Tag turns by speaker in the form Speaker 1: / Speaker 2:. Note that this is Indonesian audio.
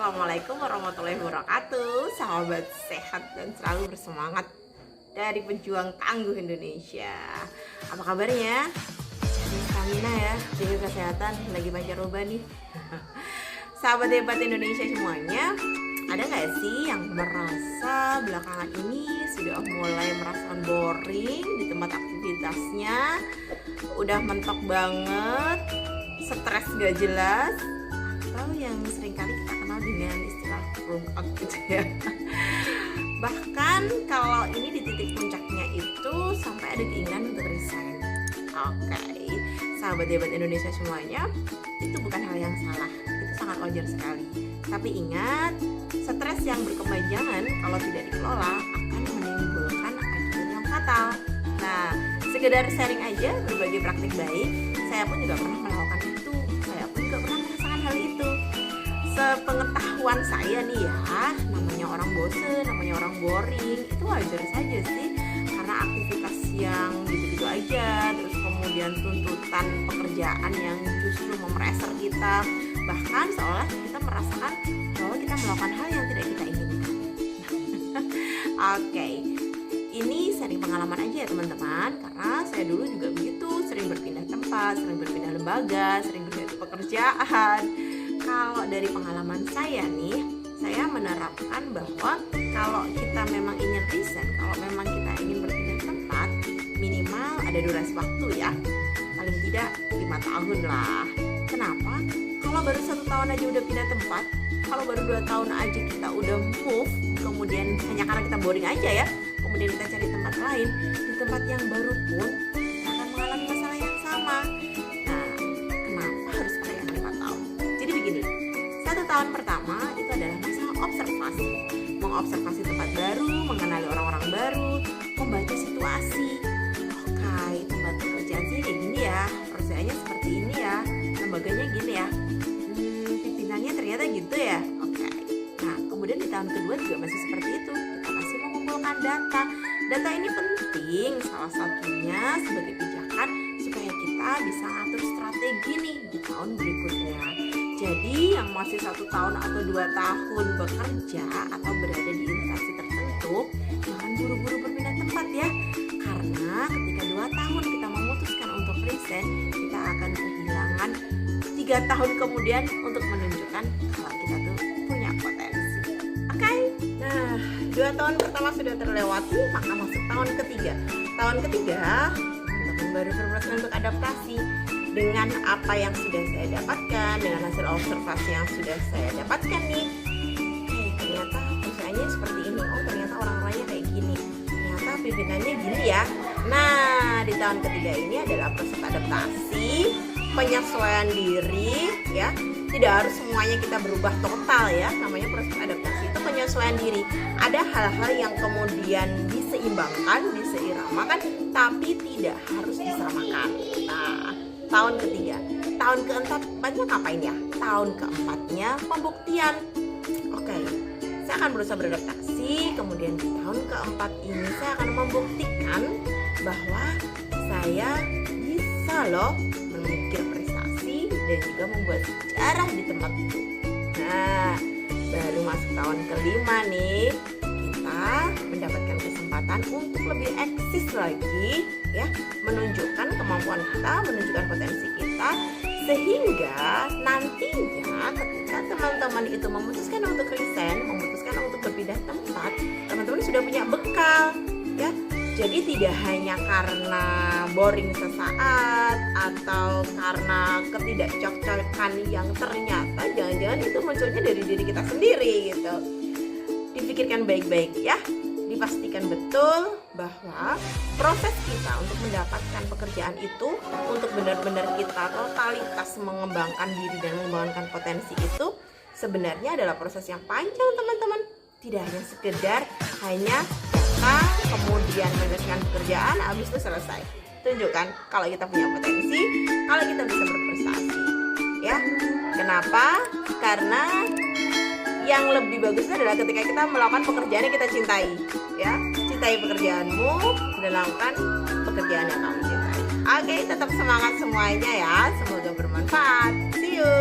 Speaker 1: Assalamualaikum warahmatullahi wabarakatuh. Sahabat sehat dan selalu bersemangat dari pejuang tangguh Indonesia. Apa kabarnya? Cari stamina ya, jaga kesehatan, lagi pancaroba nih. Sahabat hebat Indonesia semuanya, ada nggak sih yang merasa belakangan ini sudah mulai merasakan boring di tempat aktivitasnya, udah mentok banget, stres gak jelas, atau yang seringkali kita kenal dengan istilah burnout gitu ya. Bahkan kalau ini di titik puncaknya itu sampai ada keinginan untuk resign. Oke, sahabat hebat Indonesia semuanya, itu bukan hal yang salah, itu sangat wajar sekali. Tapi ingat, stres yang berkepanjangan kalau tidak dikelola akan menimbulkan akibat yang fatal. Nah, sekedar sharing aja berbagi praktik baik, saya pun juga pernah melakukan itu. Saya pun juga pernah merasakan hal itu. Sepengetahuan saya nih ya, namanya orang bosen, namanya orang boring, itu wajar saja sih. Karena aktivitas yang gitu-gitu aja, terus kemudian tuntutan pekerjaan yang justru memereser kita, bahkan seolah kita merasakan bahwa kita melakukan hal yang tidak kita inginkan. Oke, ini sering pengalaman aja ya teman-teman, karena saya dulu juga begitu, sering berpindah tempat, sering berpindah lembaga, sering berpindah pekerjaan. Kalau dari pengalaman saya nih, saya menerapkan bahwa kalau kita memang ingin resign, kalau memang kita ingin berpindah tempat, minimal ada durasi waktu ya, paling tidak 5 tahun lah. Kenapa? Kalau baru 1 tahun aja udah pindah tempat, kalau baru 2 tahun aja kita udah move, kemudian hanya karena kita boring aja ya, kemudian kita cari tempat lain, di tempat yang baru pun kita akan mengalami masalah yang sama. Nah, kenapa harus pakai yang 5 tahun? Jadi begini, 1 tahun pertama itu adalah masa observasi, mengobservasi tempat baru, mengenali orang-orang baru, membaca situasi. Oke, tempat pekerjaan saya kayak gini ya, pekerjaannya seperti ini ya, lembaganya gini ya, pimpinannya ternyata gitu ya. Oke, nah kemudian di tahun kedua juga masih seperti itu, kita masih mengumpulkan data. Data ini penting, salah satunya sebagai pijakan supaya kita bisa ngatur strategi nih di tahun berikutnya. Jadi yang masih 1 tahun atau 2 tahun bekerja atau berada di instansi tertentu, jangan buru-buru berpindah tempat ya. Karena ketika 2 tahun kita memutuskan untuk resign, kita akan kehilangan 3 tahun kemudian untuk menunjukkan kalau kita tuh punya potensi. Oke? Nah, 2 tahun pertama sudah terlewati, maka masuk tahun ketiga. Tahun ketiga, teman-teman baru berproses untuk adaptasi dengan apa yang sudah saya dapatkan, dengan hasil observasi yang sudah saya dapatkan nih. Ternyata perusahaannya seperti ini. Oh, ternyata orang-orangnya kayak gini. Ternyata pimpinannya gini ya. Nah, di tahun ketiga ini adalah proses adaptasi, penyesuaian diri ya. Tidak harus semuanya kita berubah total ya. Namanya proses adaptasi itu penyesuaian diri. Ada hal-hal yang kemudian diseimbangkan, diseiramakan, tapi tidak harus disamakan. Nah, tahun ketiga, tahun keempatnya ngapain ya? Tahun keempatnya pembuktian. Oke, saya akan berusaha beradaptasi. Kemudian di tahun keempat ini saya akan membuktikan bahwa saya bisa loh mengukir prestasi dan juga membuat sejarah di tempat itu. Nah, baru masuk tahun kelima nih, kita mendapatkan kesempatan untuk lebih eksis lagi ya, menunjukkan kemampuan kita, menunjukkan potensi kita, sehingga nantinya ketika teman-teman itu memutuskan untuk resign, memutuskan untuk berpindah tempat, teman-teman sudah punya bekal ya. Jadi tidak hanya karena boring sesaat atau karena ketidakcocokan yang ternyata jangan-jangan itu munculnya dari diri kita sendiri gitu. Dipikirkan baik-baik ya, dipastikan betul bahwa proses kita untuk mendapatkan pekerjaan itu, untuk benar-benar kita totalitas mengembangkan diri dan mengembangkan potensi itu sebenarnya adalah proses yang panjang teman-teman. Tidak hanya sekedar hanya datang kemudian menyelesaikan pekerjaan habis itu selesai. Tunjukkan kalau kita punya potensi, kalau kita bisa berprestasi ya. Kenapa? Karena yang lebih bagus adalah ketika kita melakukan pekerjaan yang kita cintai ya. Cintai pekerjaanmu dan lakukan pekerjaan yang kamu cintai. Oke, tetap semangat semuanya ya, semoga bermanfaat. See you.